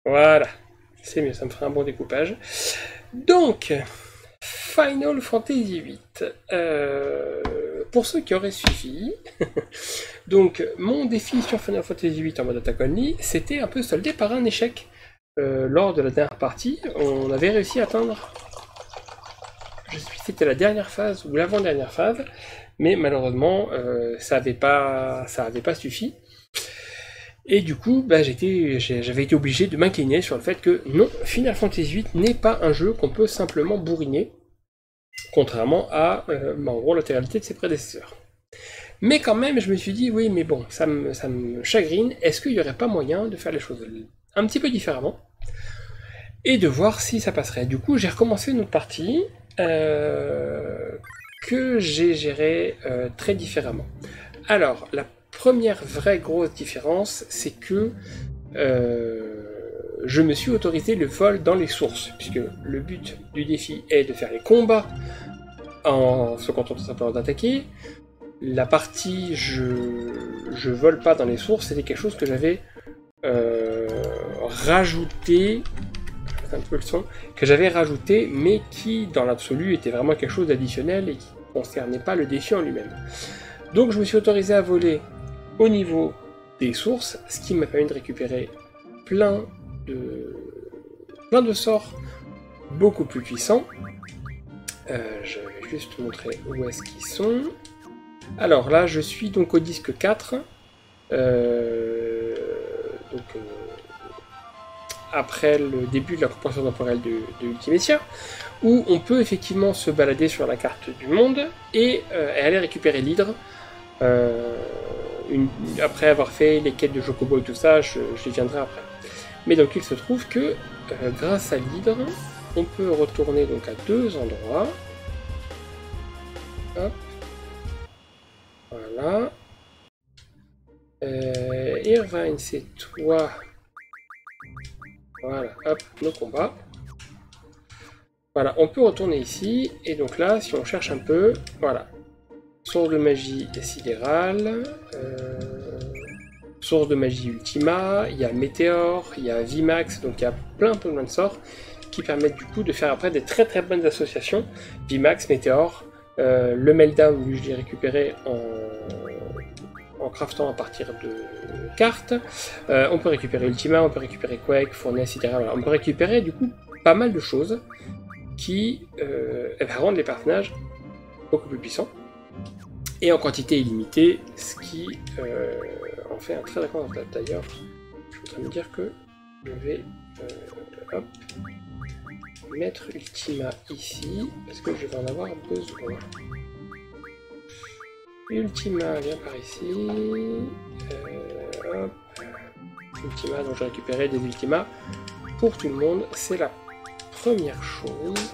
Voilà, c'est mieux, ça me fera un bon découpage. Donc, Final Fantasy VIII. Pour ceux qui auraient suivi, donc mon défi sur Final Fantasy VIII en mode attack only, c'était un peu soldé par un échec. Lors de la dernière partie, on avait réussi à atteindre, c'était la dernière phase ou l'avant-dernière phase, mais malheureusement ça avait pas suffi. Et du coup, bah, j'avais été obligé de m'incliner sur le fait que non, Final Fantasy VIII n'est pas un jeu qu'on peut simplement bourriner, contrairement à en gros l'intégralité de ses prédécesseurs. Mais quand même, je me suis dit, oui, mais bon, ça me chagrine, est-ce qu'il n'y aurait pas moyen de faire les choses un petit peu différemment et de voir si ça passerait. Du coup, j'ai recommencé une autre partie que j'ai gérée très différemment. Alors, la première vraie grosse différence, c'est que je me suis autorisé le vol dans les sources, puisque le but du défi est de faire les combats en se contentant simplement d'attaquer. La partie je vole pas dans les sources, c'était quelque chose que j'avais rajouté, un peu le son, que j'avais rajouté, mais qui dans l'absolu était vraiment quelque chose d'additionnel et qui ne concernait pas le défi en lui-même. Donc je me suis autorisé à voler au niveau des sources, ce qui m'a permis de récupérer plein de sorts beaucoup plus puissants. Je vais juste montrer où est-ce qu'ils sont. Alors là, je suis donc au disque 4. Après le début de la compréhension temporelle de Ultimecia, où on peut effectivement se balader sur la carte du monde et aller récupérer l'hydre. Après avoir fait les quêtes de Chocobo et tout ça, je y viendrai après. Mais donc il se trouve que grâce à l'hydre, on peut retourner donc à deux endroits. Hop. Voilà. Irvine, c'est toi. Voilà, hop, nos combats. Voilà, on peut retourner ici, et donc là, si on cherche un peu, voilà. Source de magie sidérale, source de magie Ultima, il y a Météor, il y a Vimax, donc il y a plein de sorts qui permettent du coup de faire après des très très bonnes associations. Vimax, Météor, le Meltdown, lui je l'ai récupéré en craftant à partir de cartes. On peut récupérer Ultima, on peut récupérer Quake, Fournaise, etc. Voilà. On peut récupérer du coup pas mal de choses qui rendent les personnages beaucoup plus puissants et en quantité illimitée, ce qui en fait un très grand avantage. D'ailleurs, je suis en train de me dire que je vais hop, mettre Ultima ici parce que je vais en avoir besoin. Ultima, viens par ici. Hop. Ultima, donc j'ai récupéré des Ultimas pour tout le monde. C'est la première chose.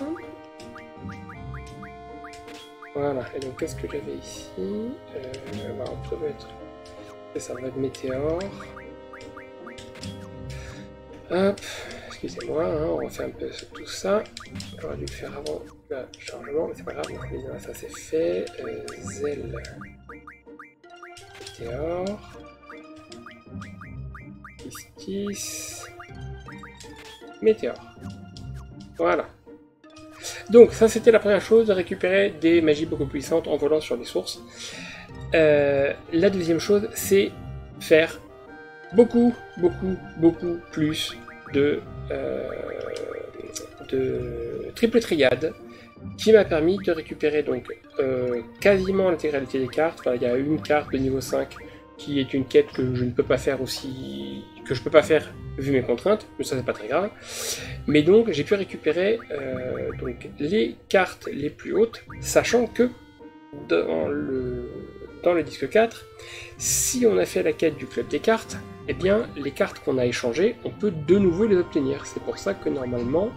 Voilà, et donc qu'est-ce que j'avais ici on peut mettre. Ça va être Météor. Hop, excusez-moi, hein, on refait un peu tout ça. J'aurais dû le faire avant le chargement, mais c'est pas grave, ça c'est fait. Zell. Météor. Kistis. Météor. Voilà. Donc ça c'était la première chose, de récupérer des magies beaucoup plus puissantes en volant sur les sources. La deuxième chose, c'est faire beaucoup plus de triple triade, qui m'a permis de récupérer donc quasiment l'intégralité des cartes. Enfin, il y a une carte de niveau 5 qui est une quête que je ne peux pas faire vu mes contraintes, mais ça c'est pas très grave. Mais donc j'ai pu récupérer donc les cartes les plus hautes, sachant que dans le disque 4, si on a fait la quête du club des cartes, eh bien les cartes qu'on a échangées, on peut de nouveau les obtenir. C'est pour ça que normalement,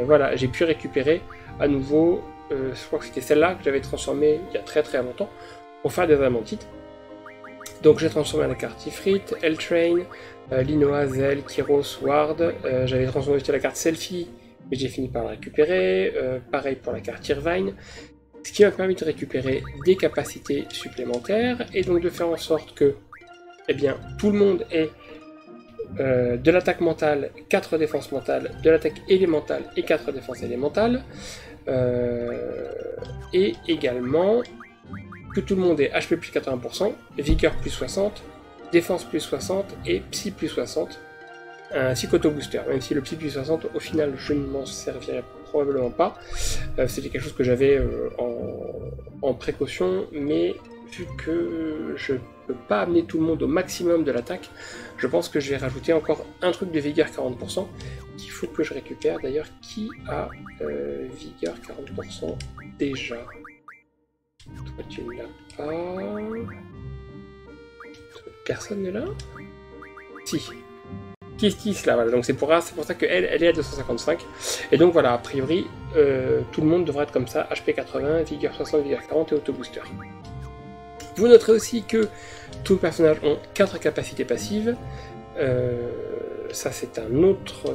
voilà, j'ai pu récupérer à nouveau, je crois que c'était celle-là que j'avais transformée il y a très longtemps, pour faire des amantites. Donc j'ai transformé la carte Ifrit, L-Train, Linoa, Zell, Kyros, Ward. J'avais transformé aussi la carte Selfie, mais j'ai fini par la récupérer. Pareil pour la carte Irvine. Ce qui m'a permis de récupérer des capacités supplémentaires et donc de faire en sorte que tout le monde ait de l'attaque mentale, 4 défenses mentales, de l'attaque élémentale et 4 défenses élémentales. Et également que tout le monde ait HP plus 80%, vigueur plus 60, défense plus 60 et psy plus 60, ainsi qu'auto-booster. Même si le psy plus 60, au final, je ne m'en servirai probablement pas. C'était quelque chose que j'avais en précaution, mais vu que je ne peux pas amener tout le monde au maximum de l'attaque, je pense que je vais rajouter encore un truc de vigueur 40%, qu'il faut que je récupère. D'ailleurs, qui a vigueur 40% déjà? Toi, tu ne l'as pas. Personne ne l'a? Si. Kiss là, voilà. Donc c'est pour ça qu'elle est à 255. Et donc voilà, a priori, tout le monde devrait être comme ça, HP 80, vigueur 60, vigueur 40 et auto-booster. Vous noterez aussi que tous les personnages ont 4 capacités passives. Ça c'est une autre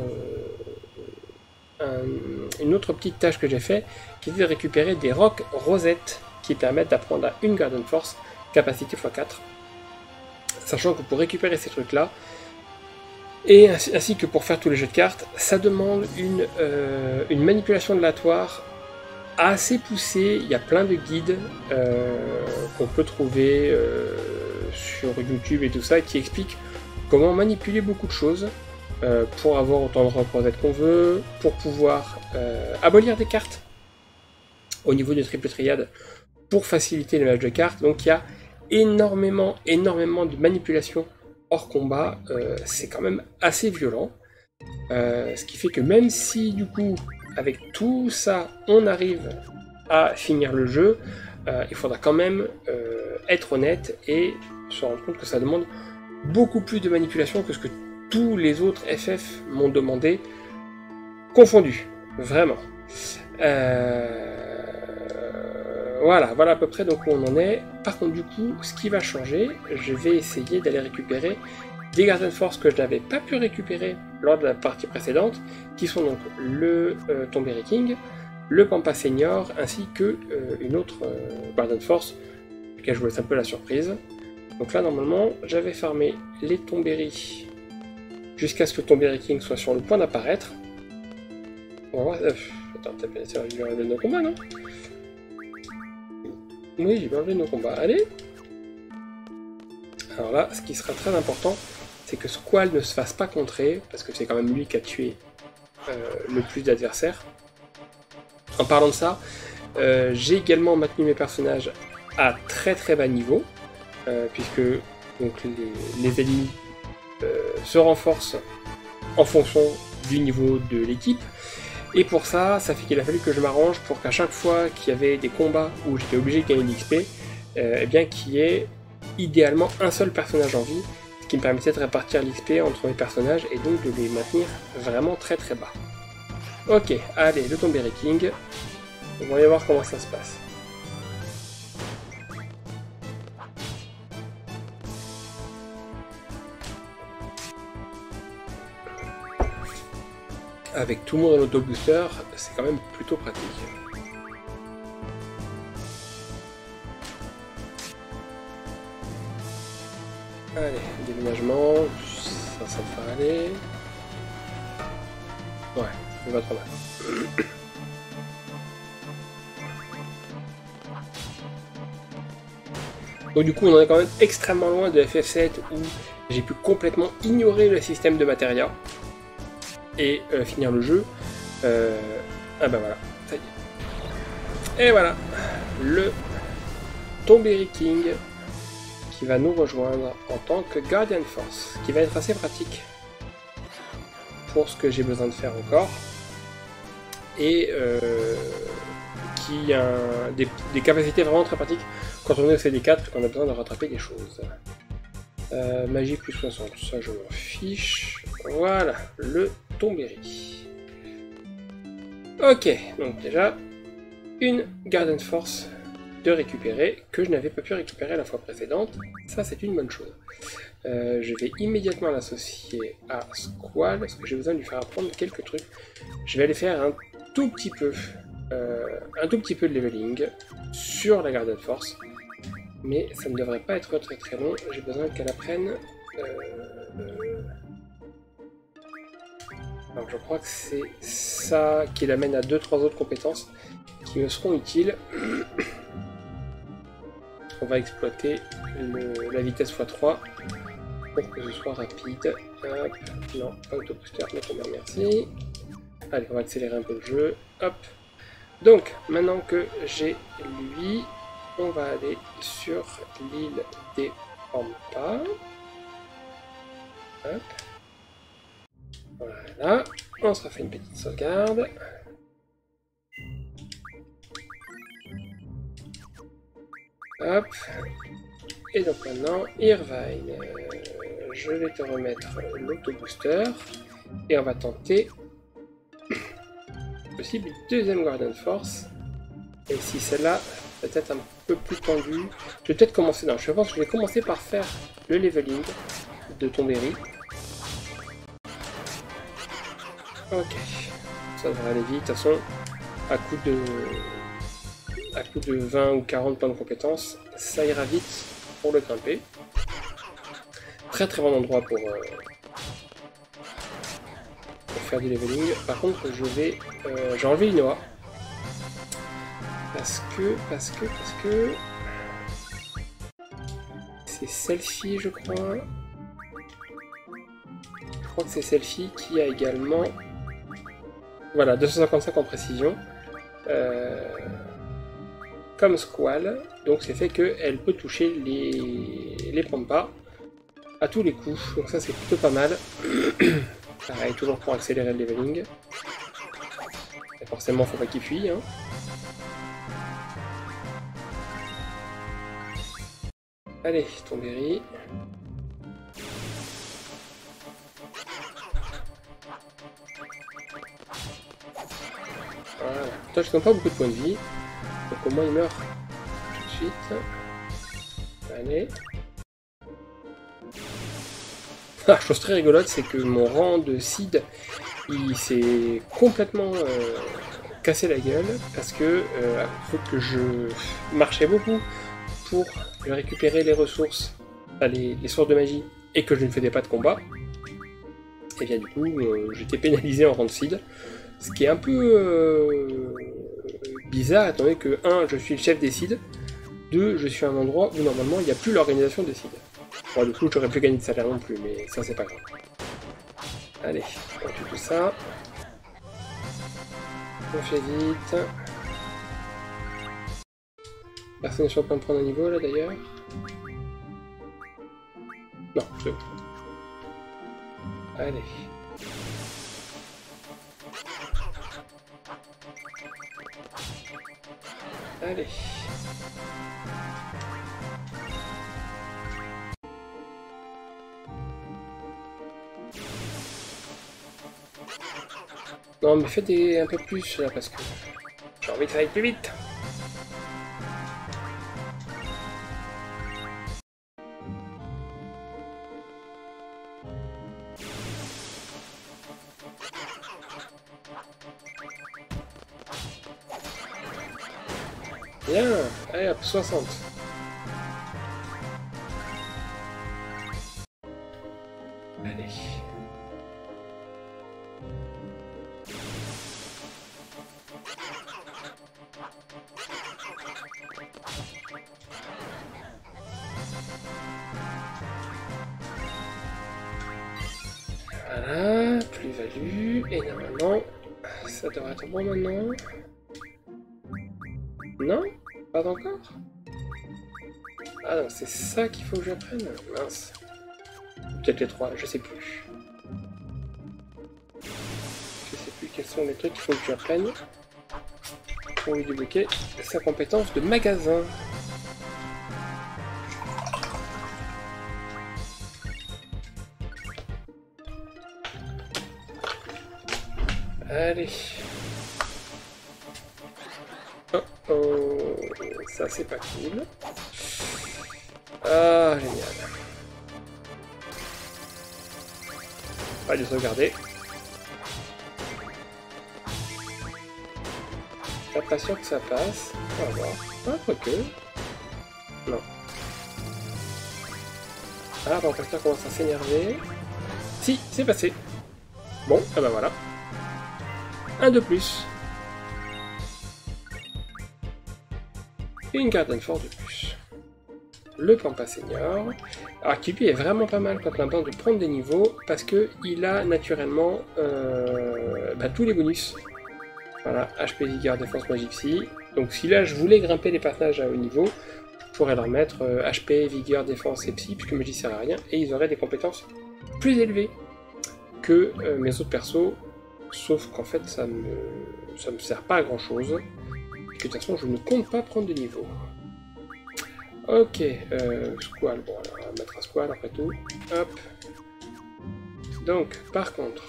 petite tâche que j'ai fait, qui est de récupérer des rocs rosettes qui permettent d'apprendre à une Garden Force, capacité x4. Sachant que pour récupérer ces trucs là, et ainsi que pour faire tous les jeux de cartes, ça demande une manipulation aléatoire assez poussée. Il y a plein de guides qu'on peut trouver sur YouTube et tout ça, qui expliquent comment manipuler beaucoup de choses pour avoir autant de rosettes qu'on veut, pour pouvoir abolir des cartes au niveau des triple triades pour faciliter le match de cartes. Donc il y a énormément de manipulation hors combat, c'est quand même assez violent. Ce qui fait que même si du coup, avec tout ça, on arrive à finir le jeu, il faudra quand même être honnête et se rendre compte que ça demande beaucoup plus de manipulation que ce que tous les autres FF m'ont demandé, confondus, vraiment. Voilà à peu près donc où on en est. Par contre du coup, ce qui va changer, je vais essayer d'aller récupérer des Garden Force que je n'avais pas pu récupérer lors de la partie précédente, qui sont donc le Tomberry King, le Pampa Senior, ainsi que une autre Garden Force, laquelle je vous laisse un peu la surprise. Donc là normalement, j'avais farmé les Tomberry jusqu'à ce que le Tomberry King soit sur le point d'apparaître. On va voir... attends, c'est le level de combat, non? Oui, j'ai bien enlevé nos combats. Allez! Alors là, ce qui sera très important, c'est que Squall ne se fasse pas contrer, parce que c'est quand même lui qui a tué le plus d'adversaires. En parlant de ça, j'ai également maintenu mes personnages à très bas niveau, puisque donc, les ennemis se renforcent en fonction du niveau de l'équipe. Et pour ça, ça fait qu'il a fallu que je m'arrange pour qu'à chaque fois qu'il y avait des combats où j'étais obligé de gagner de l'XP, eh bien qu'il y ait idéalement un seul personnage en vie, ce qui me permettait de répartir l'XP entre mes personnages et donc de les maintenir vraiment très bas. Ok, allez, le Tomberry King, on va y voir comment ça se passe. Avec tout le monde en auto-booster, c'est quand même plutôt pratique. Allez, déménagement, ça devrait aller. Ouais, c'est pas trop mal. Donc du coup, on en est quand même extrêmement loin de FF7 où j'ai pu complètement ignorer le système de Materia et finir le jeu. Ah bah voilà, ça y est. Et voilà, le Tomberry King qui va nous rejoindre en tant que Guardian Force, qui va être assez pratique pour ce que j'ai besoin de faire encore, et qui a des capacités vraiment très pratiques quand on est au CD4 et qu'on a besoin de rattraper des choses. Magie plus 60, ça je m'en fiche. Voilà, le Tomberry. Ok, donc déjà, une Garden Force de récupérer, que je n'avais pas pu récupérer la fois précédente. Ça, c'est une bonne chose. Je vais immédiatement l'associer à Squall, parce que j'ai besoin de lui faire apprendre quelques trucs. Je vais aller faire un tout petit peu de leveling sur la Garden Force, mais ça ne devrait pas être très long. J'ai besoin qu'elle apprenne Alors je crois que c'est ça qui l'amène à 2-3 autres compétences qui me seront utiles. On va exploiter la vitesse x3 pour que ce soit rapide. Hop, non, pas autobooster, mais quand même, merci. Allez, on va accélérer un peu le jeu. Hop. Donc, maintenant que j'ai lui, on va aller sur l'île des Pampas. Hop. Voilà. On se refait une petite sauvegarde. Hop. Et donc maintenant, Irvine, je vais te remettre l'autobooster. Et on va tenter possible une deuxième Guardian Force. Et si celle-là peut-être un peu plus tendue, je vais peut-être commencer. Non, je pense que je vais commencer par faire le leveling de Tonberry. Ok, ça devrait aller vite. De toute façon, à coup de 20 ou 40 points de compétence, ça ira vite pour le grimper. Très très bon endroit pour faire du leveling. Par contre, j'ai enlevé Inoa. Parce que c'est celle-ci, je crois. Je crois que c'est celle-ci qui a également, voilà, 255 en précision. Comme Squall, donc c'est fait qu'elle peut toucher les Pampas à tous les coups, donc ça c'est plutôt pas mal. Pareil, toujours pour accélérer le leveling. Et forcément, faut pas qu'il fuit. Hein. Allez, Tonberry. Voilà. Toi, je n'ai pas beaucoup de points de vie. Donc au moins, il meurt tout de suite. Allez. Ah, chose très rigolote, c'est que mon rang de seed, il s'est complètement cassé la gueule parce que faut que je marchais beaucoup pour récupérer les ressources, enfin, les sources de magie, et que je ne faisais pas de combat. Et bien du coup, j'étais pénalisé en rang de seed, ce qui est un peu bizarre, étant donné que 1, je suis le chef des seeds, 2, je suis à un endroit où normalement il n'y a plus l'organisation des seeds. Bon, du coup, j'aurais plus gagné de salaire non plus, mais ça, c'est pas grave. Allez, on tue tout ça. On fait vite. Personne n'est sur le point de prendre un niveau, là, d'ailleurs. Non, c'est bon. Allez. Allez. Non, mais faites un peu plus là parce que j'ai envie de faire plus vite. Bien, allez hop, 60. Allez. Voilà, plus-value, et normalement, ça devrait être bon maintenant. Non? Pas encore? Ah non, c'est ça qu'il faut que j'apprenne? Mince. Peut-être les 3, je sais plus. Je sais plus quels sont les trucs qu'il faut que j'apprenne pour lui débloquer sa compétence de magasin. Allez. Oh oh, ça c'est pas cool. Ah, génial. Pas de sauvegarder. Pas sûr que ça passe. On va voir. Ah, quoique. Non. Ah, Vampasteur commence à s'énerver. Si, c'est passé. Bon, ah bah voilà. Un de plus. Et une Garden Force de plus. Le Pampa Senior. Alors qui lui est vraiment pas mal quand on a besoin de prendre des niveaux, parce que il a naturellement tous les bonus. Voilà, HP, Vigueur, Défense, Magie, Psy. Donc si là je voulais grimper les personnages à haut niveau, je pourrais leur mettre HP, Vigueur, Défense et Psy, puisque Magie sert à rien, et ils auraient des compétences plus élevées que mes autres persos, sauf qu'en fait ça me sert pas à grand chose, et que de toute façon je ne compte pas prendre de niveau. Ok, Squall, bon alors on va mettre un Squall après tout, hop. Donc par contre,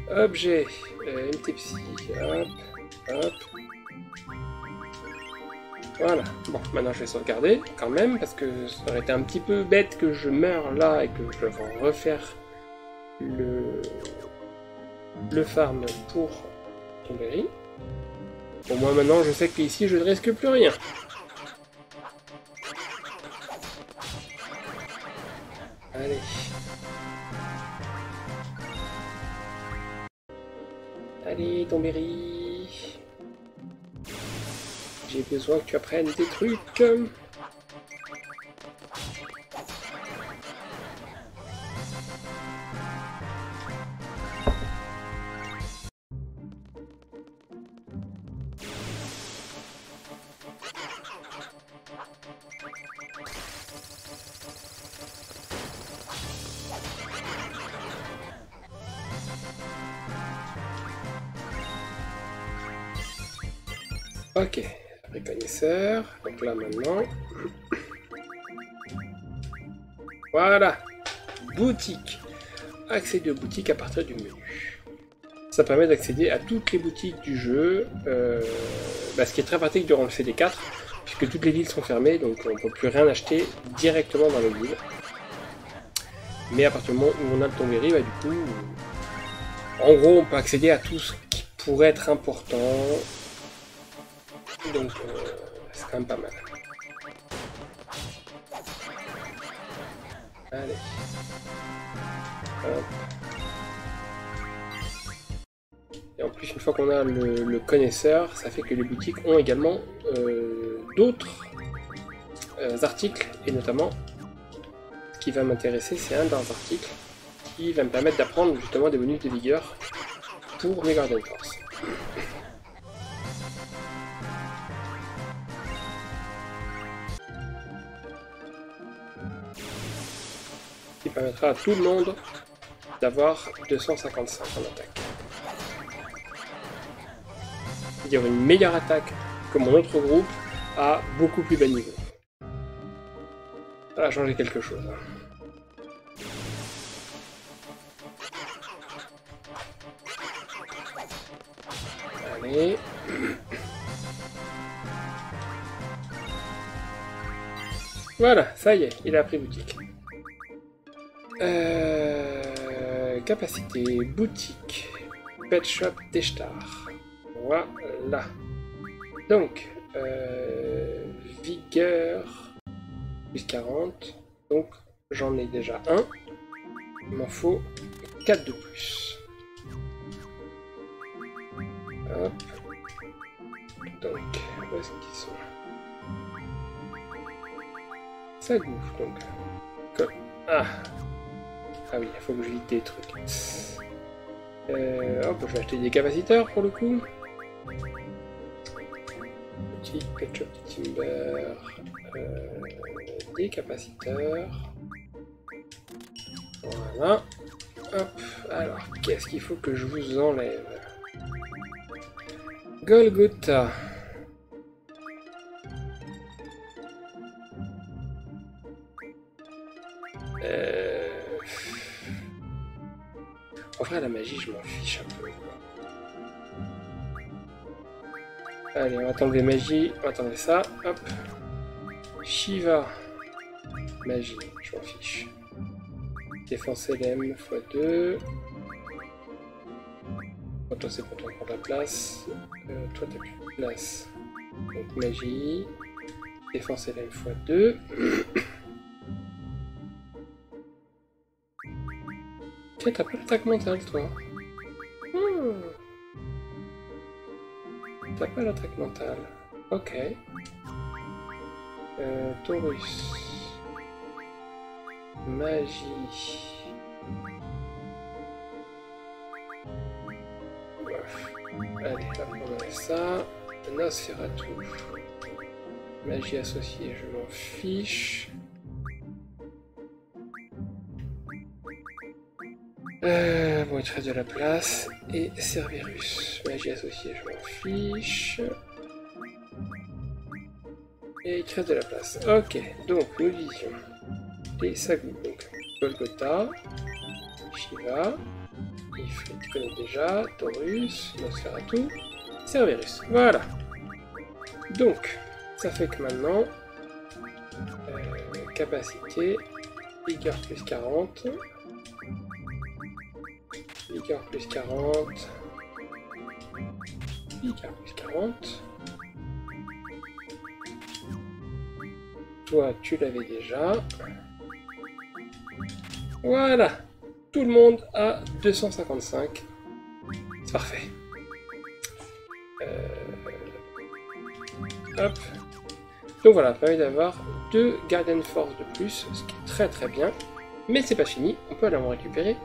objet, MT-Psy, hop, hop. Voilà, bon, maintenant je vais sauvegarder quand même, parce que ça aurait été un petit peu bête que je meure là et que je dois refaire le farm pour Tonberry. Au moins maintenant je sais qu'ici je ne risque plus rien. Allez. Allez, Tonberry. J'ai besoin que tu apprennes des trucs. Ok, connaisseur. Donc là maintenant. Voilà. Boutique. Accéder aux boutiques à partir du menu. Ça permet d'accéder à toutes les boutiques du jeu. Ce qui est très pratique durant le CD4, puisque toutes les villes sont fermées, donc on ne peut plus rien acheter directement dans les villes. Mais à partir du moment où on a le Tonberry, du coup, en gros, on peut accéder à tout ce qui pourrait être important. Donc, c'est quand même pas mal. Allez. Hop. Et en plus, une fois qu'on a le connaisseur, ça fait que les boutiques ont également d'autres articles, et notamment, ce qui va m'intéresser, c'est un de leurs articles qui va me permettre d'apprendre justement des bonus de vigueur pour mes Garden Force. Qui permettra à tout le monde d'avoir 255 en attaque. C'est-à-dire une meilleure attaque que mon autre groupe à beaucoup plus bas niveau. Ça va changer quelque chose. Allez. Voilà, ça y est, il a pris boutique. Capacité, boutique, pet shop, Deshtar. Voilà. Donc, vigueur, plus 40. Donc, j'en ai déjà un. Il m'en faut 4 de plus. Hop. Donc, où est-ce qu'ils sont? Ça bouffe, donc. Ah! Ah oui, il faut que je vide des trucs. Hop, je vais acheter des capaciteurs pour le coup. Petit pet shop de timber. Des capaciteurs. Voilà. Hop, alors, qu'est-ce qu'il faut que je vous enlève? Golgotha. En vrai, la magie, je m'en fiche un peu. Allez, on va t'enlever magie, on va t'enlever ça, hop. Shiva. Magie, je m'en fiche. Défense LM x2. Oh, toi, c'est pour toi prendre la place. Toi, t'as plus de place. Donc, magie. Défense LM x2. Ok, t'as pas l'attaque mentale, toi. T'as pas l'attaque mentale. Ok. Taurus. Magie. Allez, hop, on a ça. Nosferatu. Magie associée, je m'en fiche. Bon, il te reste de la place. Et Cerberus. Magie associée, je m'en fiche. Et il te reste de la place. Ok, donc nous disions. Et Sagu, donc Golgotha, Shiva, Ifrit, tu connais déjà, Taurus, Nosferatu, Cerberus. Voilà. Donc, ça fait que maintenant, capacité, vigueur plus 40, vigueur plus 40, vigueur plus 40. Toi, tu l'avais déjà. Voilà. Tout le monde a 255. C'est parfait. Hop. Donc voilà, ça permet d'avoir 2 Guardian Force de plus, ce qui est très très bien. Mais c'est pas fini, on peut aller en récupérer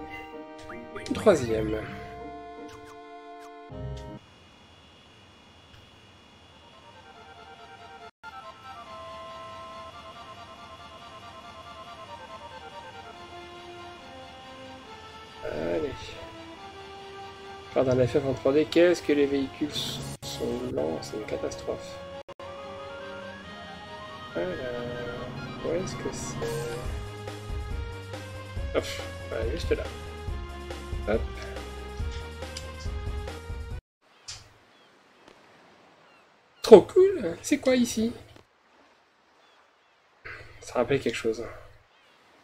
une troisième. Allez. Faire d'un FF en 3D, qu'est-ce que les véhicules sont lents, c'est une catastrophe. Alors, où est-ce que c'est? Hop, voilà, juste là. Hop. Trop cool! C'est quoi ici? Ça rappelle quelque chose.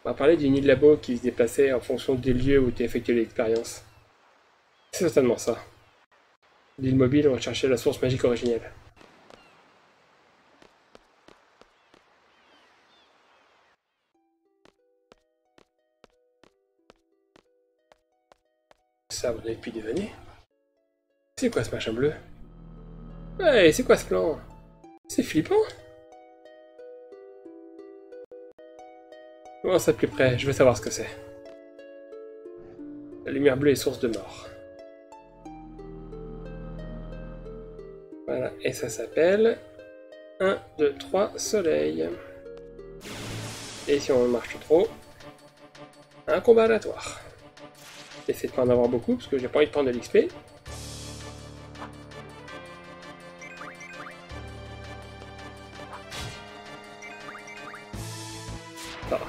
On va parler d'une île labo qui se déplaçait en fonction des lieux où tu effectuais l'expérience. C'est certainement ça. L'île mobile, on va chercher la source magique originelle. Ça, vous avez pu deviner. C'est quoi ce machin bleu? Ouais, c'est quoi ce plan? C'est flippant. Comment ça de plus près? Je veux savoir ce que c'est. La lumière bleue est source de mort. Voilà, et ça s'appelle 1, 2, 3, soleil. Et si on marche trop, un combat aléatoire. J'essaie de pas en avoir beaucoup parce que j'ai pas envie de prendre de l'XP. Ça va.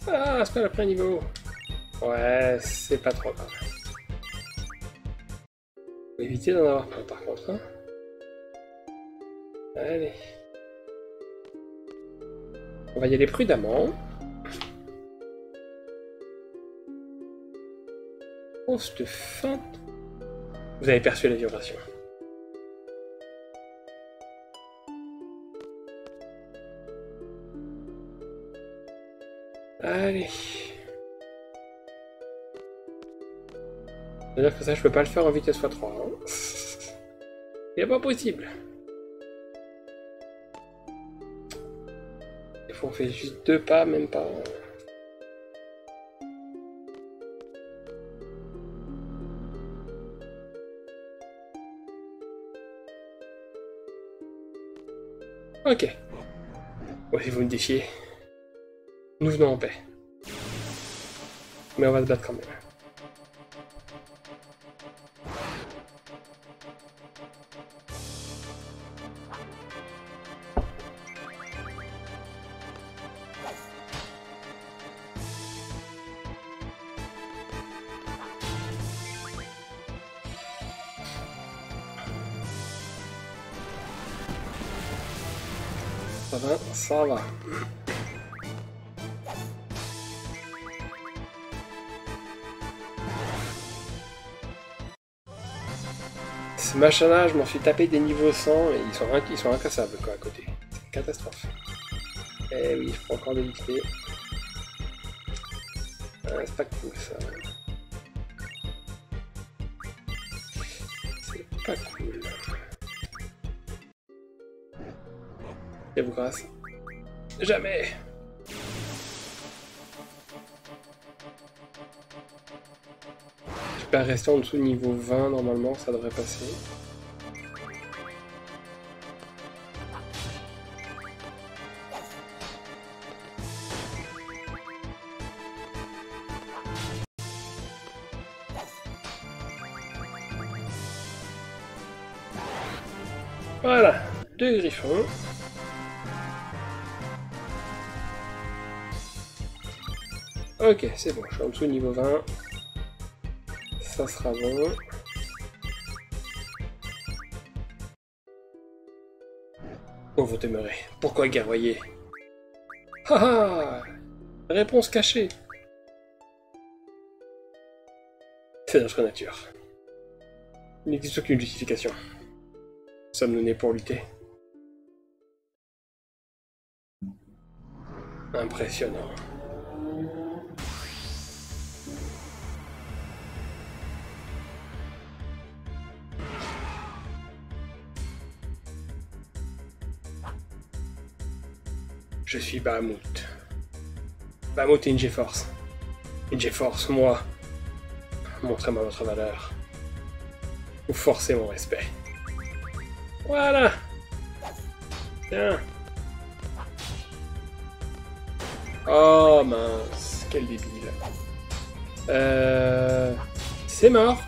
Ah, c'est pas le premier niveau. Ouais, c'est pas trop grave. Faut éviter d'en avoir plein par contre. Hein. Allez. On va y aller prudemment. Oh, cette feinte. Vous avez perçu la vibration. Allez. C'est-à-dire que ça, je peux pas le faire en vitesse x3. Hein. C'est pas possible. Il faut qu'on fait juste 2 pas, même pas. Ok. Bon, si vous me défiez, nous venons en paix. Mais on va se battre quand même. Ça va, ça va. Ce machin-là, je m'en suis tapé des niveaux 100 et ils sont incassables quoi à côté. C'est une catastrophe. Eh oui, je prends encore de l'XP. C'est pas cool ça. C'est pas cool. Et vous grâce. Jamais. Je peux rester en dessous de niveau 20 normalement, ça devrait passer. Voilà, 2 griffons. Ok, c'est bon, je suis en dessous niveau 20. Ça sera bon. Oh, vous demeurez. Pourquoi guerroyer? Haha! Réponse cachée. C'est notre nature. Il n'existe aucune justification. Sommes-nous nés pour lutter? Impressionnant. Je suis Bahamut. Bahamut et une GeForce. Une GeForce, moi. Montrez-moi votre valeur. Vous forcez mon respect. Voilà. Tiens. Oh mince, quel débile. C'est mort.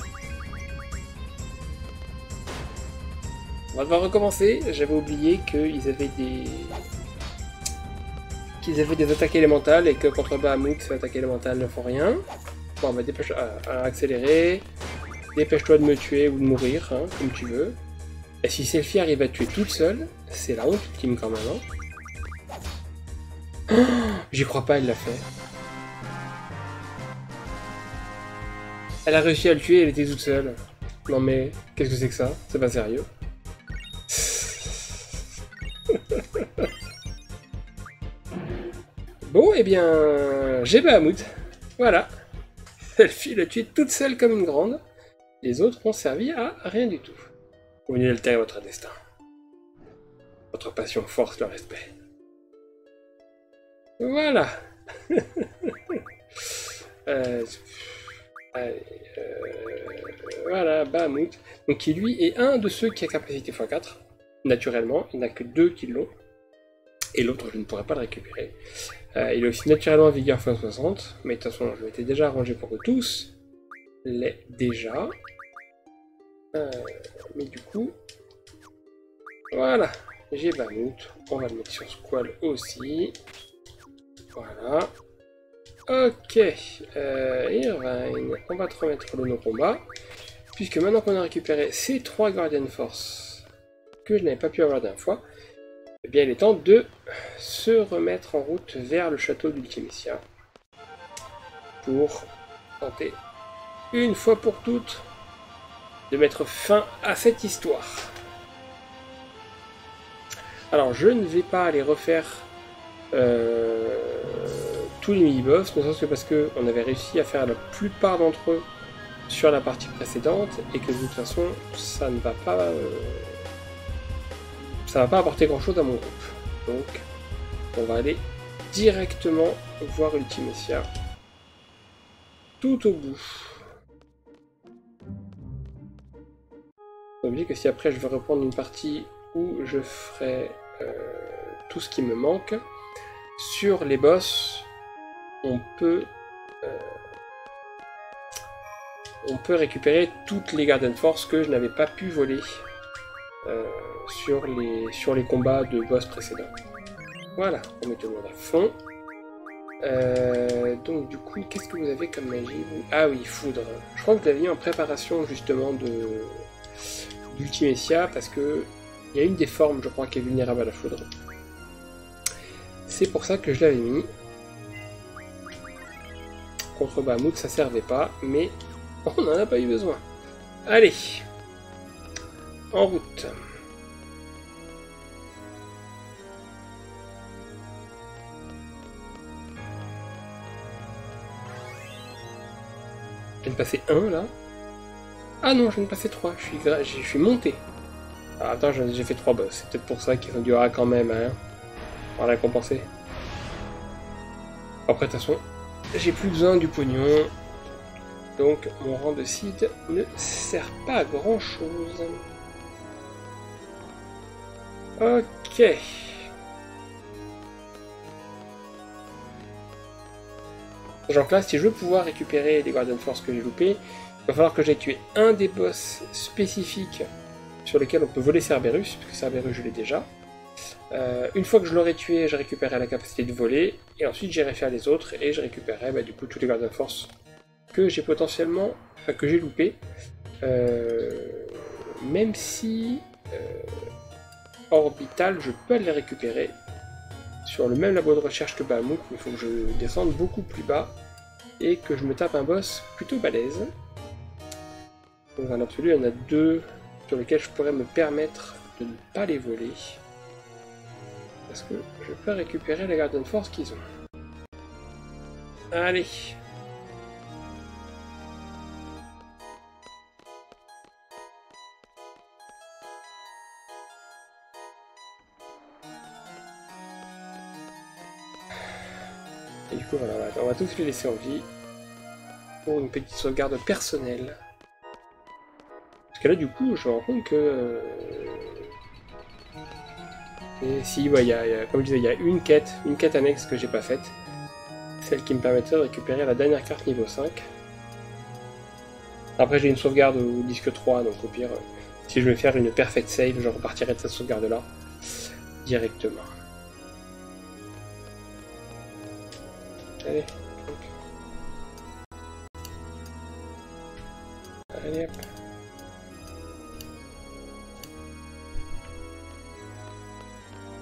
On va devoir recommencer. J'avais oublié qu'ils avaient des attaques élémentales et que contre Bahamut, ces attaques élémentales ne font rien. Bon, bah dépêche à accélérer. Dépêche-toi de me tuer ou de mourir, hein, comme tu veux. Et si Selphie arrive à tuer toute seule, c'est la honte ultime quand même, hein. Oh, j'y crois pas, elle l'a fait. Elle a réussi à le tuer, elle était toute seule. Non mais, qu'est-ce que c'est que ça? C'est pas sérieux. Bon, eh bien, j'ai Bahamut. Voilà. Selphie l'a tué toute seule comme une grande. Les autres ont servi à rien du tout. Vous venez d'altérer votre destin. Votre passion force le respect. Voilà. Voilà, Bahamut. Donc qui lui est un de ceux qui a capacité x4. Naturellement, il n'y en a que 2 qui l'ont. Et l'autre, je ne pourrais pas le récupérer. Il a aussi naturellement vigueur x60. Mais de toute façon, je m'étais déjà arrangé pour que tous l'aient déjà. Mais du coup, voilà, j'ai Bahamut. On va le mettre sur Squall aussi. Voilà. Ok, Irvine, on va te remettre le non-combat. Puisque maintenant qu'on a récupéré ces 3 Guardian Force que je n'avais pas pu avoir la dernière fois, eh bien il est temps de se remettre en route vers le château d'Ultimecia. Pour tenter, une fois pour toutes, de mettre fin à cette histoire. Alors je ne vais pas aller refaire tous les mini-boss, ne serait-ce que parce qu'on avait réussi à faire la plupart d'entre eux sur la partie précédente, et que de toute façon ça ne va pas apporter grand chose à mon groupe. Donc on va aller directement voir Ultimecia tout au bout. N'oubliez que si après je veux reprendre une partie où je ferai tout ce qui me manque, sur les boss, on peut récupérer toutes les Guardian Force que je n'avais pas pu voler sur les combats de boss précédents. Voilà, on met tout le monde à fond. Donc du coup, qu'est-ce que vous avez comme magie? Ah oui, foudre. Je crois que vous l'avez mis en préparation justement d'Ultimecia, parce que il y a une des formes, je crois, qui est vulnérable à la foudre. C'est pour ça que je l'avais mis. Contre Bahamut, ça servait pas, mais on n'en a pas eu besoin. Allez, En route. Je viens de passer 1 là. Ah non, je viens de passer 3. Je suis monté. Ah, attends, j'ai fait 3 boss. C'est peut-être pour ça qu'ils ont dû quand même, hein. On va récompenser. Après, de toute façon, j'ai plus besoin du pognon. Donc, mon rang de Cid ne sert pas à grand chose. Ok. Genre là, si je veux pouvoir récupérer les Guardian Force que j'ai loupés, il va falloir que j'aille tuer un des boss spécifiques sur lesquels on peut voler Cerberus, puisque Cerberus je l'ai déjà. Une fois que je l'aurai tué, je récupérerai la capacité de voler, et ensuite j'irai faire les autres, et je récupérerai du coup tous les Guardian Force que j'ai potentiellement, enfin que j'ai loupé. Même si Orbital, je peux les récupérer sur le même labo de recherche que Bahamut, mais il faut que je descende beaucoup plus bas et que je me tape un boss plutôt balèze. Donc dans l'absolu, il y en a 2 sur lesquels je pourrais me permettre de ne pas les voler. Parce que je peux récupérer la Guardian Force qu'ils ont. Allez! Et du coup, voilà, on va tous les laisser en vie pour une petite sauvegarde personnelle. Parce que là, du coup, je me rends compte que... Et si, ouais, comme je disais, il y a une quête annexe que j'ai pas faite. Celle qui me permettait de récupérer la dernière carte niveau 5. Après, j'ai une sauvegarde au disque 3, donc au pire, si je vais faire une perfect save, je repartirai de cette sauvegarde-là directement. Allez, allez hop.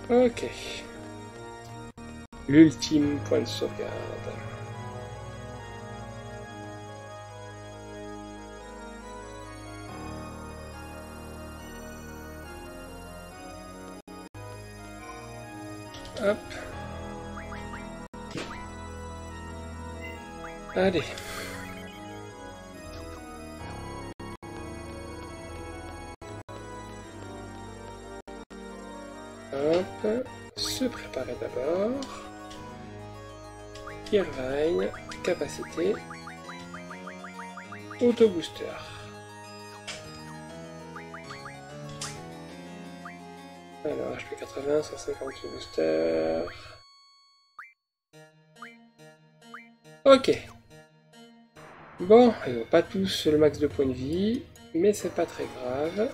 Ok. L'ultime point de sauvegarde. Hop. Allez. Hop. Se préparer d'abord. Irvine. Capacité. Auto-booster. Alors, HP 80, 150 booster. Ok. Bon, ils n'ont pas tous le max de points de vie, mais c'est pas très grave.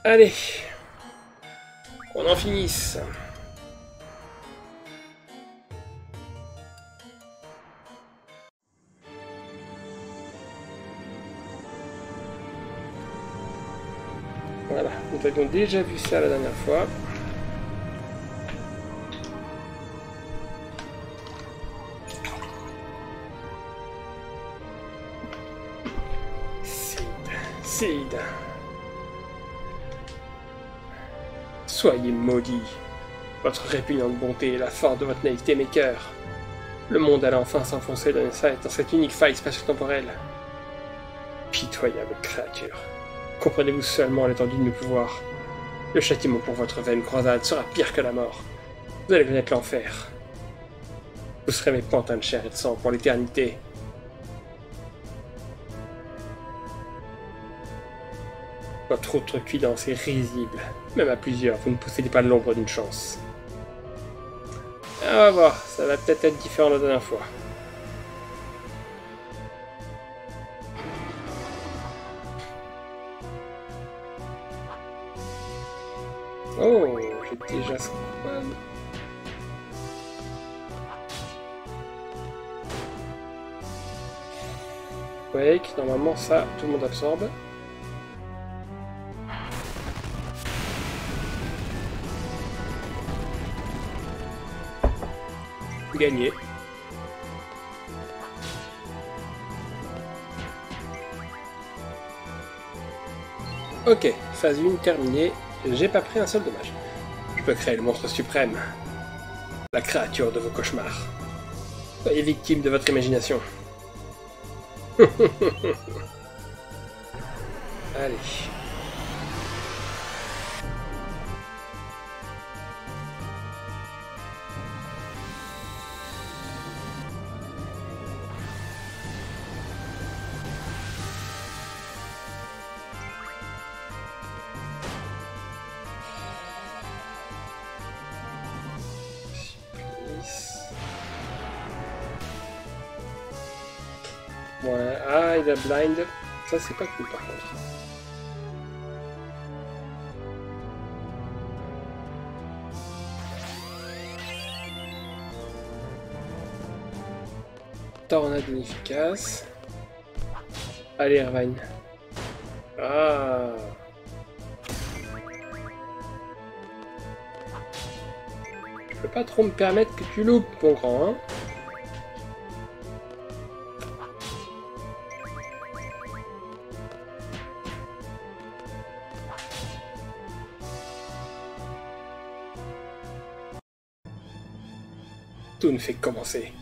Allez, qu'on en finisse. Voilà, nous avions déjà vu ça la dernière fois. Cid. Soyez maudits. Votre répugnante bonté et la force de votre naïveté m'écœurent. Le monde allait enfin s'enfoncer dans cette unique faille spatio-temporelle. Pitoyable créature. Comprenez-vous seulement l'étendue de mes pouvoirs? Le châtiment pour votre vaine croisade sera pire que la mort. Vous allez connaître l'enfer. Vous serez mes pantins de chair et de sang pour l'éternité. Votre outrecuidance est risible. Même à plusieurs, vous ne possédez pas l'ombre d'une chance. On va voir, ça va peut-être être différent la dernière fois. Oh, j'ai déjà squad. Wake, normalement ça, tout le monde absorbe. Gagné. Ok, phase 1 terminée. J'ai pas pris un seul dommage. Je peux créer le monstre suprême. La créature de vos cauchemars. Soyez victime de votre imagination. Allez. Ouais, ah, il a blind. Ça, c'est pas cool par contre. Tornade inefficace. Allez, Irvine. Ah. Je peux pas trop me permettre que tu loupes, mon grand, hein. Tout ne fait que commencer.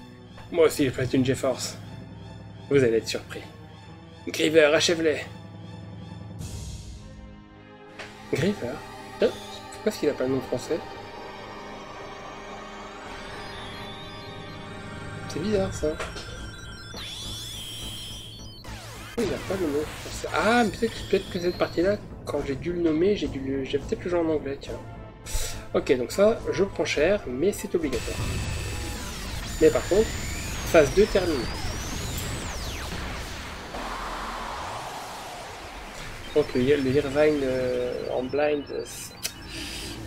Moi aussi, je prête une GeForce. Vous allez être surpris. Griever, achève-les. Griever? Pourquoi est-ce qu'il a pas le nom français? C'est bizarre, ça. Il n'a pas le nom français. Ah, peut-être que cette partie-là, quand j'ai dû le nommer, j'ai peut-être le genre en anglais, tiens. Ok, donc ça, je prends cher, mais c'est obligatoire. Mais par contre, phase 2 terminée. Donc le Irvine en blind,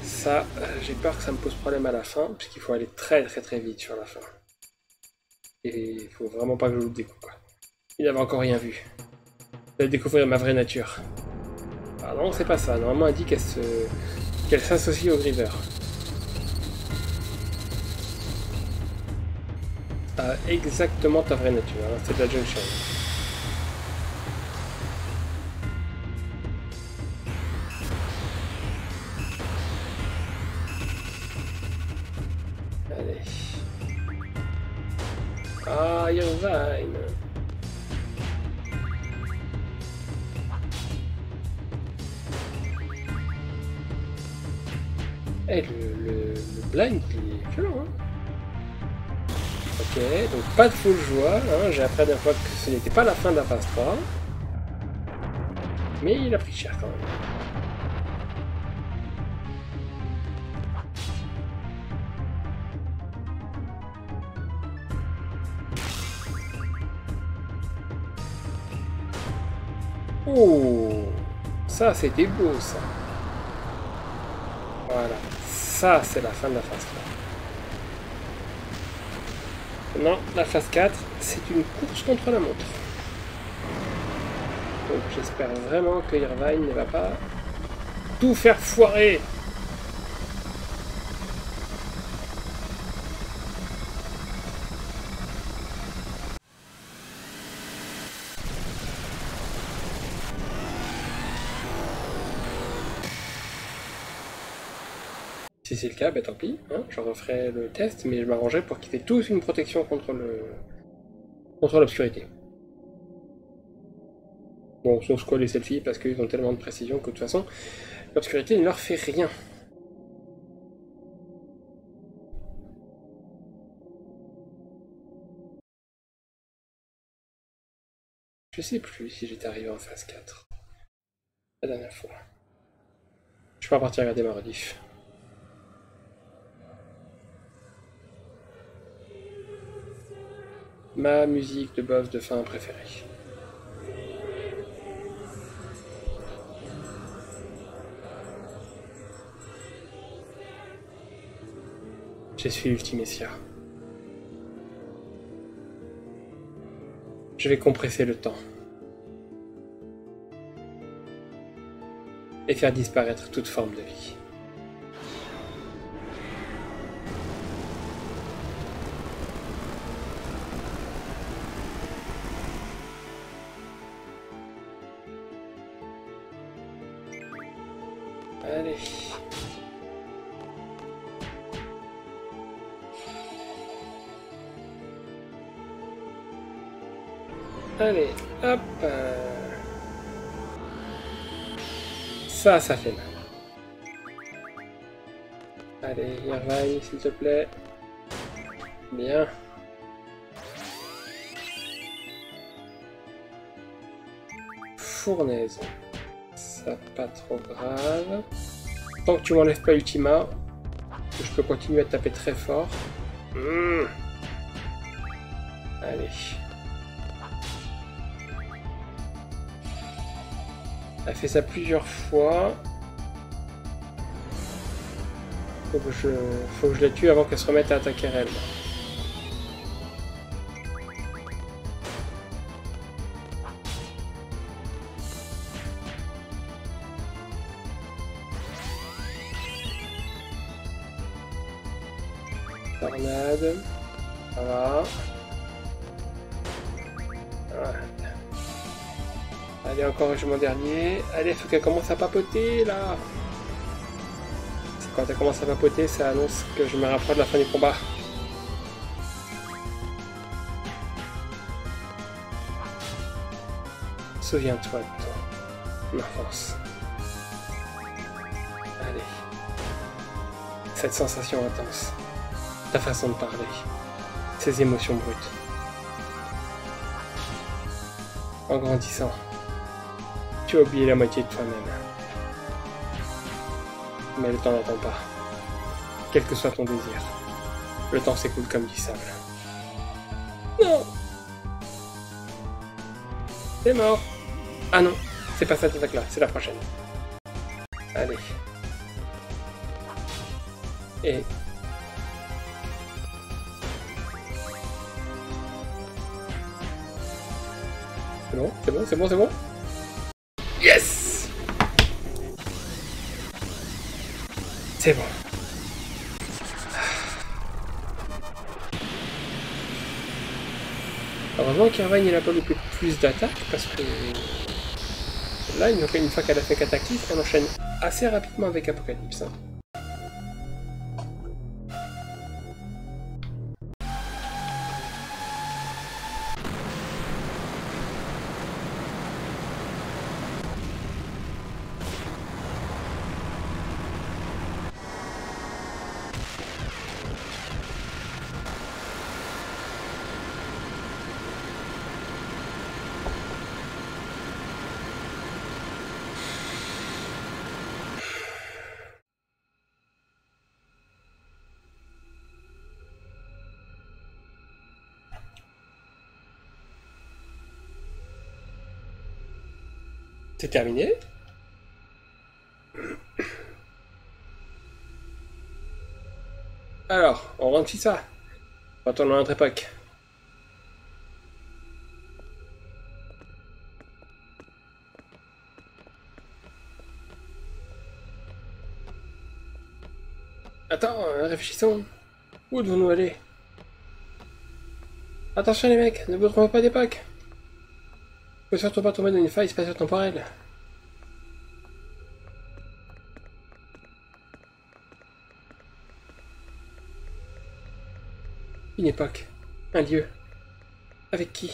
ça, j'ai peur que ça me pose problème à la fin, puisqu'il faut aller très vite sur la fin. Et il faut vraiment pas que je loupe des coups, quoi. Il n'avait encore rien vu. Je vais découvrir ma vraie nature. Ah non, c'est pas ça. Normalement, elle dit qu'elle s'associe au Griever. Ah, exactement ta vraie nature, hein. C'est de la junction. Allez. Ah, Irvine. Eh, le blind, il est violent, hein. Ok, donc pas de full joie, hein. J'ai appris la dernière fois que ce n'était pas la fin de la phase 3. Mais il a pris cher quand même. Oh, ça c'était beau ça. Voilà, ça c'est la fin de la phase 3. Non, la phase 4, c'est une course contre la montre. Donc j'espère vraiment que Irvine ne va pas tout faire foirer. Si c'est le cas, bah tant pis, hein, je referai le test, mais je m'arrangerai pour qu'ils aient tous une protection contre l'obscurité. Bon, sauf quoi les selfies, parce qu'ils ont tellement de précision que de toute façon, l'obscurité ne leur fait rien. Je sais plus si j'étais arrivé en phase 4. La dernière fois. Je peux partir regarder ma rediff. Ma musique de boss de fin préférée. Je suis Ultimecia. Je vais compresser le temps. Et faire disparaître toute forme de vie. Allez. Allez, hop. Ça fait mal. Allez, Irvine, s'il te plaît. Bien. Fournaise. Ça, pas trop grave. Tant que tu m'enlèves pas Ultima, je peux continuer à taper très fort. Allez. Elle a fait ça plusieurs fois. Faut que je la tue avant qu'elle se remette à attaquer elle. Tornade. Ça va. Voilà. Allez, encore régiment dernier. Allez, faut qu'elle commence à papoter là. Quand elle commence à papoter, ça annonce que je me rapproche de la fin du combat. Souviens-toi de toi, l'enfance. Allez. Cette sensation intense. Ta façon de parler. Ces émotions brutes. En grandissant, tu as oublié la moitié de toi-même. Mais le temps n'attend pas. Quel que soit ton désir, le temps s'écoule comme du sable. Non! C'est mort! Ah non, c'est pas cette attaque-là, c'est la prochaine. Allez. Et... C'est bon, c'est bon, c'est bon, c'est bon? Yes! C'est bon. Heureusement qu'Irvine il a pas loupé plus d'attaques parce que là, une fois qu'elle a fait Cataclysme, elle enchaîne assez rapidement avec Apocalypse. Hein. C'est terminé. Alors, on rentre ça. Retournons à notre époque. Attends, réfléchissons. Où devons-nous aller? Attention les mecs, ne vous trompez pas d'époque. Ne surtout pas tomber dans une faille spatio-temporelle. Une époque. Un lieu. Avec qui?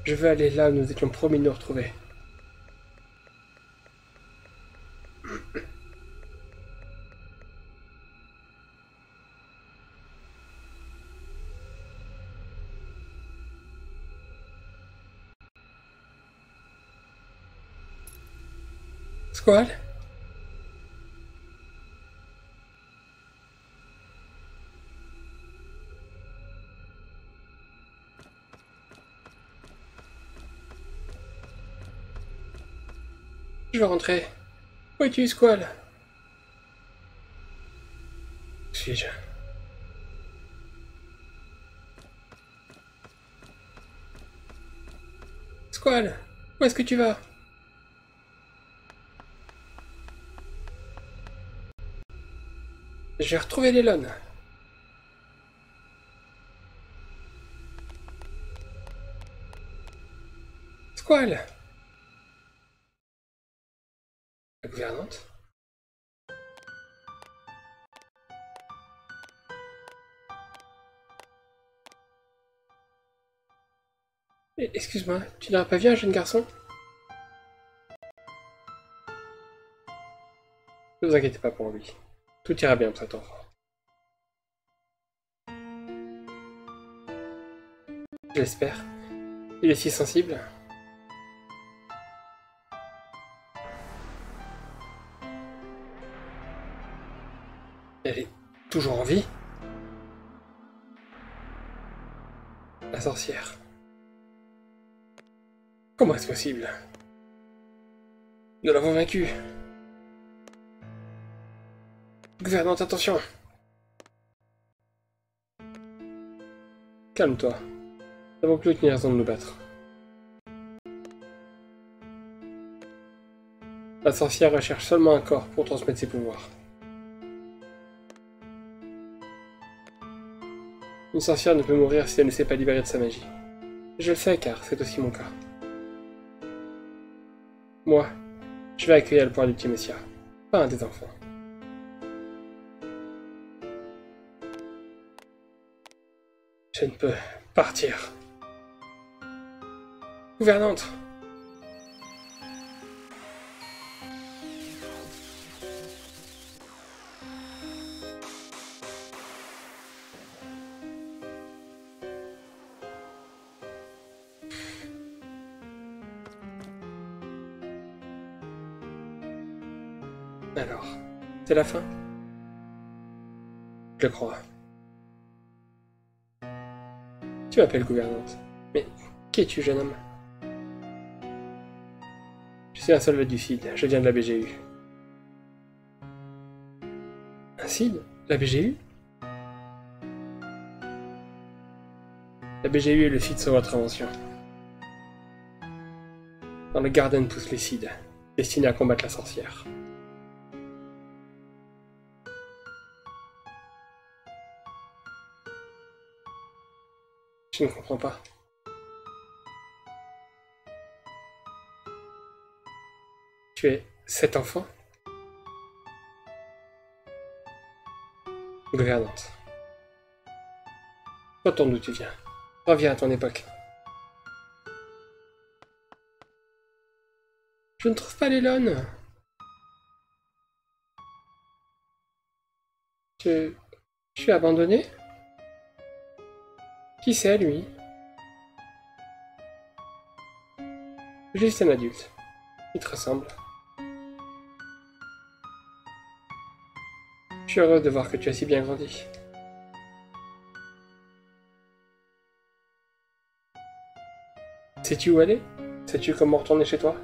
Je veux aller là où nous étions promis de nous retrouver. Squall? Je vais rentrer. Où es-tu, Squall? Où suis-je? Squall, où est-ce que tu vas? Je vais retrouver Lelon. Squall! Excuse-moi, tu n'aurais pas vu un jeune garçon? Ne vous inquiétez pas pour lui. Tout ira bien pour cet enfant. J'espère. Il est si sensible. Elle est toujours en vie? La sorcière. Comment est-ce possible? Nous l'avons vaincue. Gouvernante, attention! Calme-toi. Nous n'avons plus aucune raison de nous battre. La sorcière recherche seulement un corps pour transmettre ses pouvoirs. Une sorcière ne peut mourir si elle ne s'est pas libérée de sa magie. Je le sais car c'est aussi mon cas. Moi, je vais accueillir le pouvoir du petit Messia, pas un des enfants. Je ne peux partir. Gouvernante! Alors, c'est la fin? Je le crois. Tu m'appelles gouvernante. Mais qui es-tu, jeune homme? Je suis un soldat du CID, je viens de la BGU. Un CID? La BGU? La BGU est le site sur votre invention. Dans le Garden poussent les CID, destinés à combattre la sorcière. Je ne comprends pas. Tu es cet enfant? Gouvernante. Retourne d'où tu viens. Reviens à ton époque. Je ne trouve pas Lélone. Je suis abandonné? Qui c'est, lui? Juste un adulte. Il te ressemble. Je suis heureux de voir que tu as si bien grandi. Sais-tu où aller? Sais-tu comment retourner chez toi?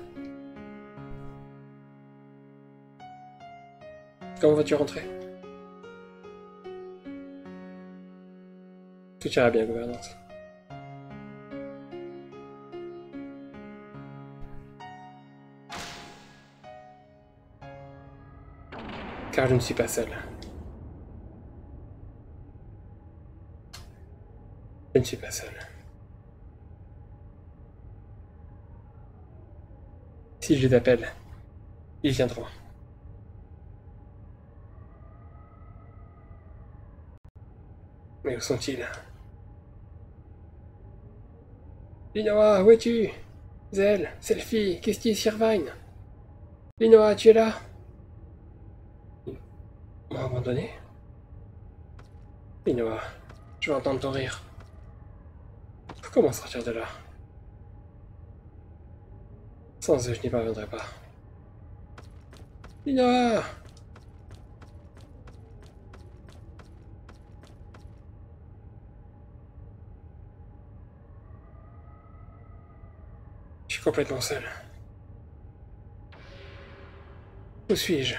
Comment vas-tu rentrer? Tout ira bien, gouvernante. Car je ne suis pas seul. Je ne suis pas seul. Si je les appelle, ils viendront. Mais où sont-ils? Linoa, où es-tu? Zell, Selfie, Kirsty, Sirvine. Linoa, tu es là? Ils m'ont abandonné? Linoa, je vais entendre ton rire. Comment sortir de là? Sans eux, je n'y parviendrai pas. Linoa! Je suis complètement seul. Où suis-je?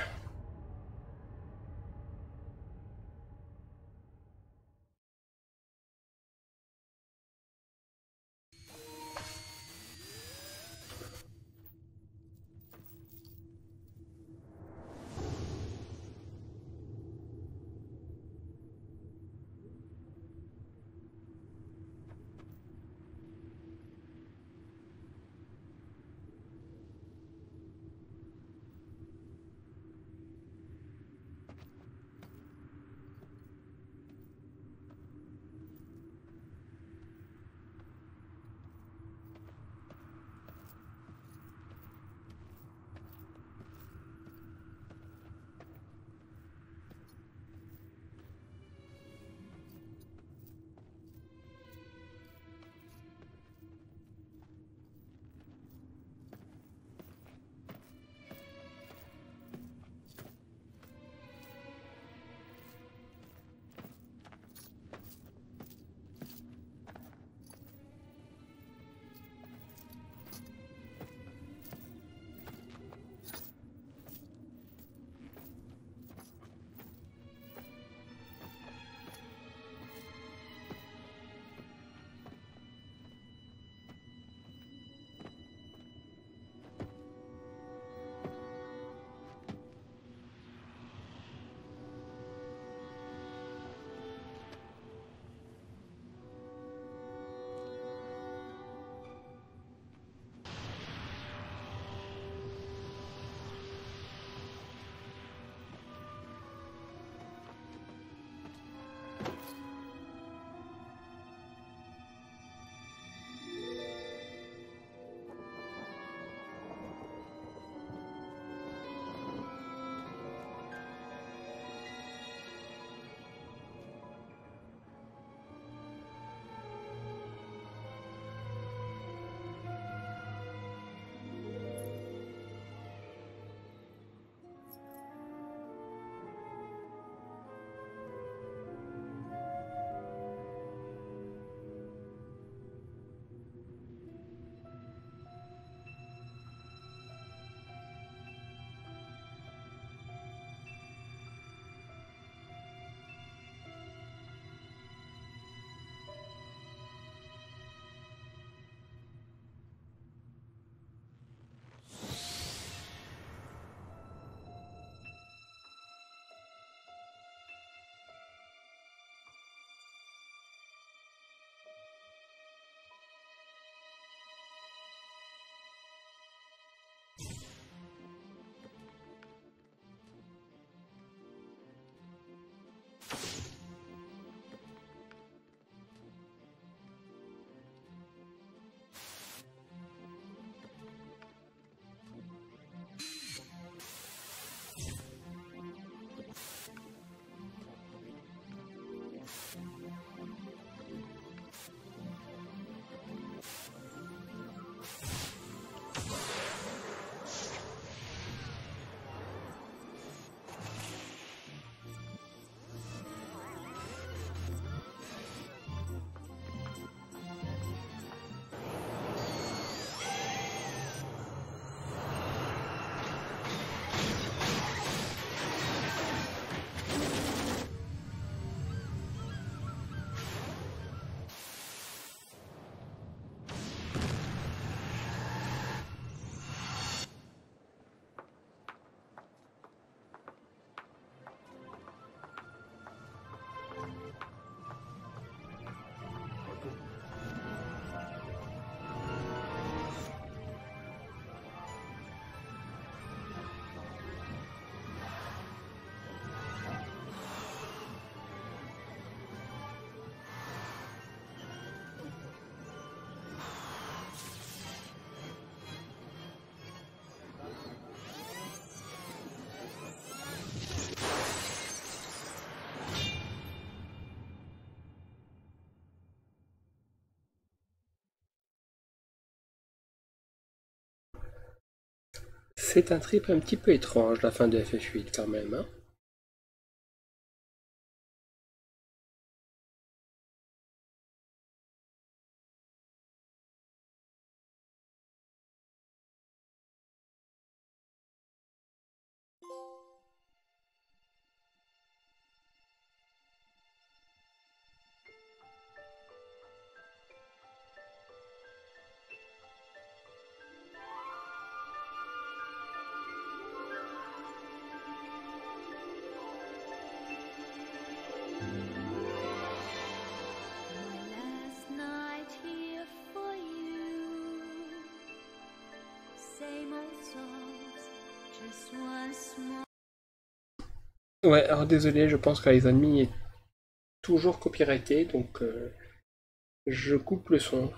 C'est un trip un petit peu étrange, la fin de FF8 quand même, hein. Last night here for you. Same old songs, just once more. Ouais, alors désolé, je pense que les ennemis est toujours copyrighté, donc je coupe le son.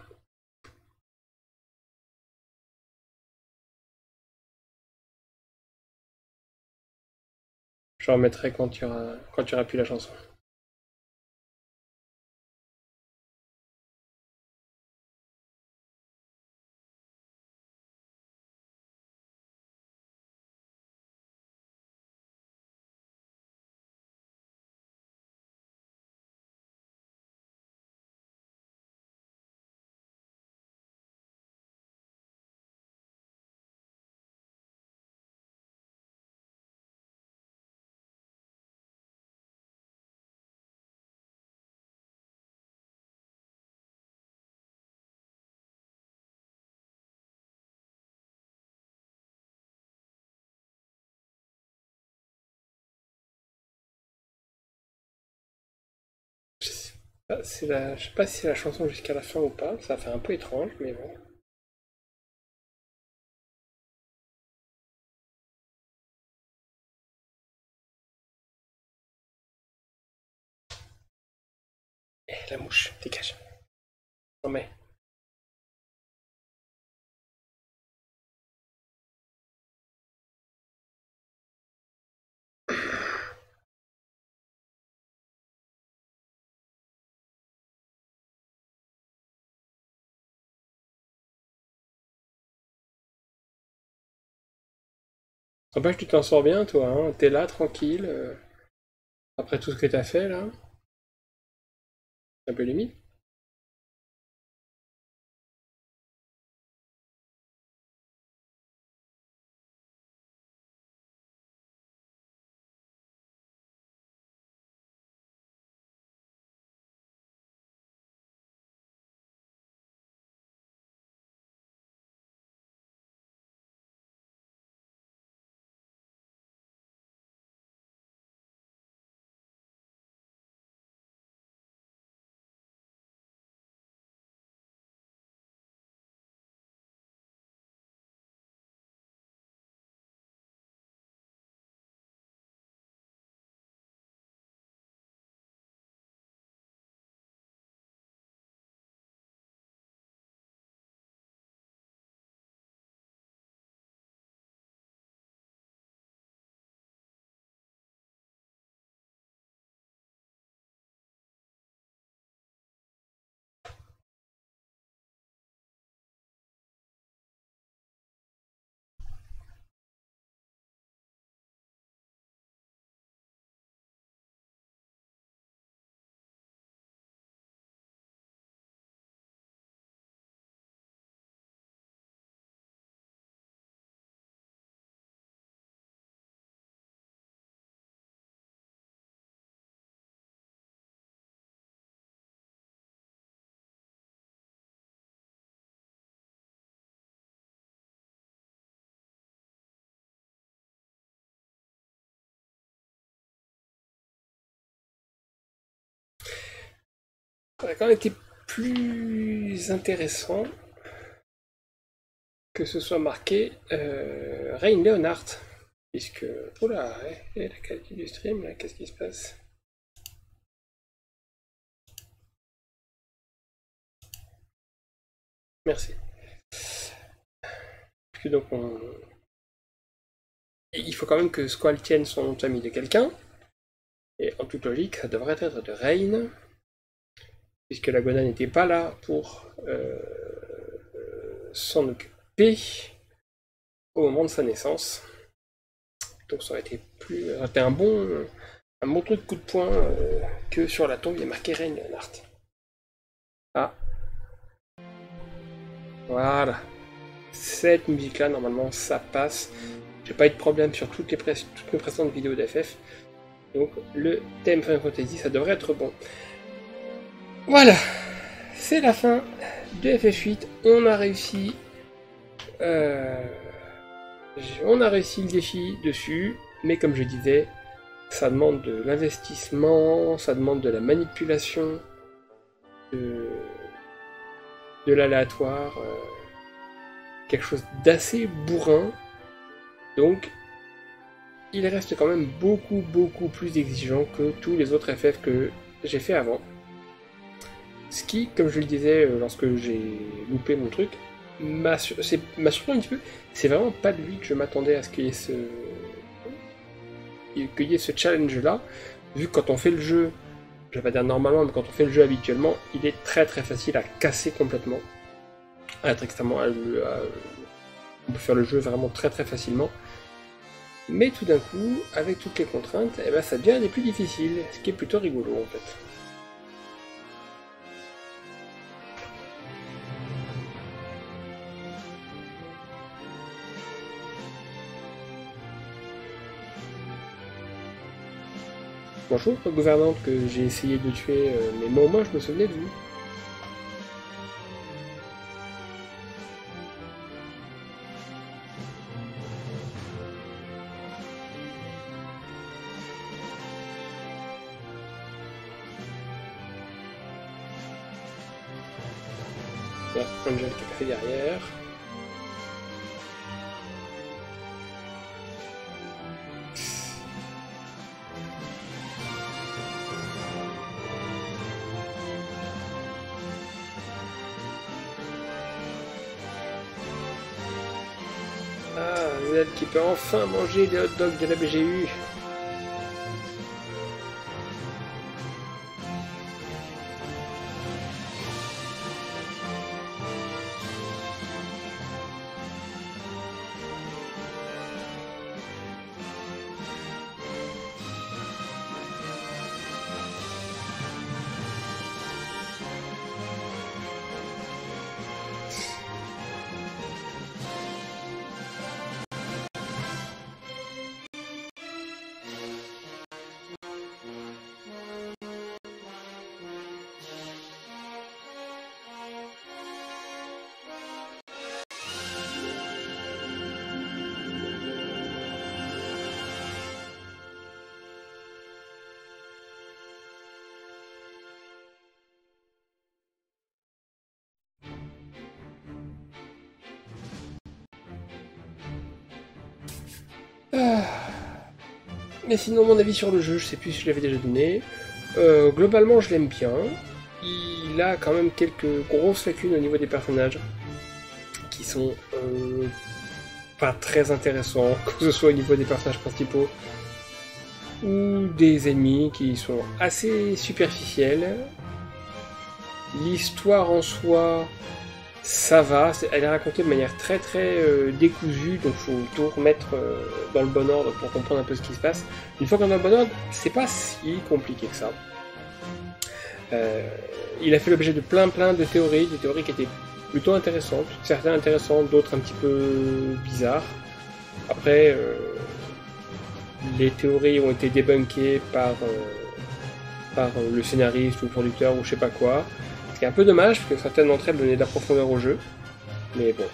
Je remettrai quand tu auras plus la chanson. Je sais pas si c'est la chanson jusqu'à la fin ou pas, ça fait un peu étrange, mais bon. Eh, la mouche, dégage. Non mais. N'empêche, tu t'en sors bien, toi, hein. T'es là, tranquille, après tout ce que t'as fait, là. C'est un peu limite. Ça aurait quand même été plus intéressant que ce soit marqué Rain Leonhardt. Puisque. Oula, la qualité du stream, là, qu'est-ce qui se passe? Merci. Puisque donc on. Il faut quand même que Squall tienne son nom de famille de quelqu'un. Et en toute logique, ça devrait être de Rain. Puisque la Gona n'était pas là pour s'en occuper. au moment de sa naissance. Donc ça aurait été un bon truc de coup de poing que sur la tombe il y a marqué Reine Leonhardt. Ah, voilà. Cette musique-là, normalement, ça passe. J'ai pas eu de problème sur toutes mes précédentes vidéos d'FF. Donc le thème Final Fantasy, ça devrait être bon. Voilà, c'est la fin de FF8. On a réussi. On a réussi le défi dessus, mais comme je disais, ça demande de l'investissement, ça demande de la manipulation, de l'aléatoire, quelque chose d'assez bourrin. Donc, il reste quand même beaucoup plus exigeant que tous les autres FF que j'ai fait avant. Ce qui, comme je le disais lorsque j'ai loupé mon truc, m'a surpris un petit peu. C'est vraiment pas de lui que je m'attendais à ce qu'il y ait ce challenge-là, vu que quand on fait le jeu, je vais pas dire normalement, mais quand on fait le jeu habituellement, il est très facile à casser complètement, à être extrêmement... on peut faire le jeu vraiment très facilement. Mais tout d'un coup, avec toutes les contraintes, eh ben, ça devient des plus difficiles, ce qui est plutôt rigolo en fait. Bonjour, gouvernante que j'ai essayé de tuer, mais au moins je me souvenais de vous. Angel qui est passé derrière. Ah, Zed qui peut enfin manger les hot dogs de la BGU. Mais sinon, mon avis sur le jeu, je sais plus si je l'avais déjà donné. Globalement, je l'aime bien. Il a quand même quelques grosses lacunes au niveau des personnages qui sont pas très intéressants, que ce soit au niveau des personnages principaux ou des ennemis qui sont assez superficiels. L'histoire en soi, ça va, elle est racontée de manière très décousue, donc il faut tout remettre dans le bon ordre pour comprendre un peu ce qui se passe. Une fois qu'on est dans le bon ordre, c'est pas si compliqué que ça. Il a fait l'objet de plein de théories, des théories qui étaient plutôt intéressantes, certaines intéressantes, d'autres un petit peu bizarres. Après, les théories ont été débunkées par le scénariste ou le producteur ou je sais pas quoi. Ce qui est un peu dommage, parce que certaines d'entre elles donnaient de la profondeur au jeu. Mais bon,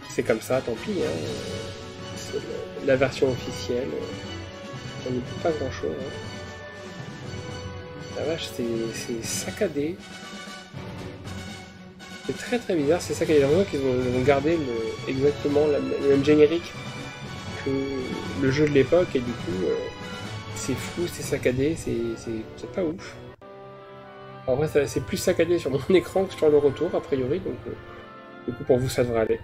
c'est comme ça, tant pis. Hein. C'est la version officielle. On n'y peut pas grand chose. Hein. La vache, c'est saccadé. C'est très bizarre, c'est saccadé. J'ai l'impression qu'ils ont gardé exactement le même générique que le jeu de l'époque, et du coup, c'est flou, c'est saccadé, c'est pas ouf. En vrai, c'est plus saccadé sur mon écran que sur le retour, a priori, donc du coup, pour vous, ça devrait aller.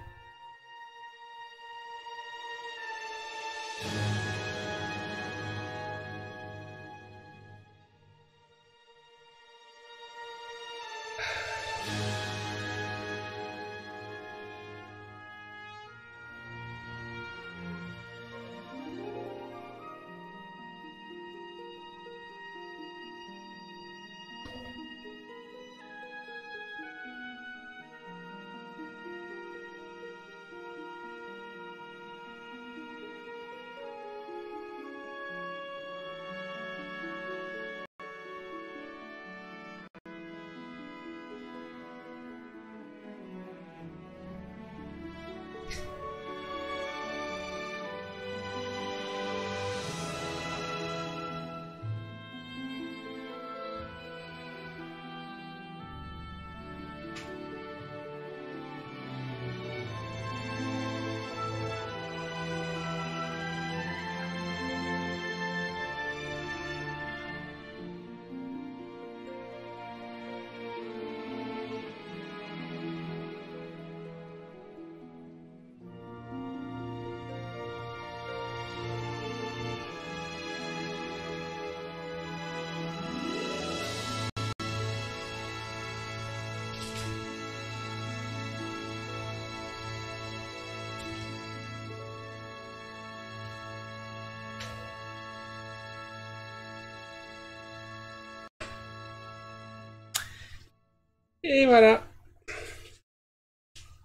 Et voilà,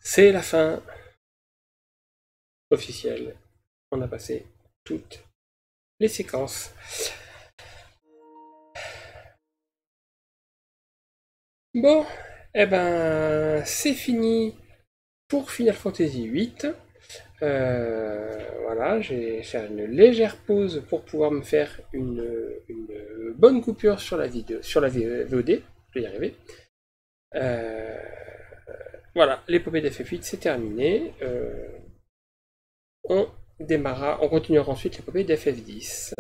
c'est la fin officielle. On a passé toutes les séquences. Bon, eh ben, c'est fini pour Final Fantasy VIII. Voilà, je vais faire une légère pause pour pouvoir me faire une bonne coupure sur la vidéo, sur la VOD. Je vais y arriver. Voilà, l'épopée d'FF8 c'est terminé. On continuera ensuite l'épopée d'FF10.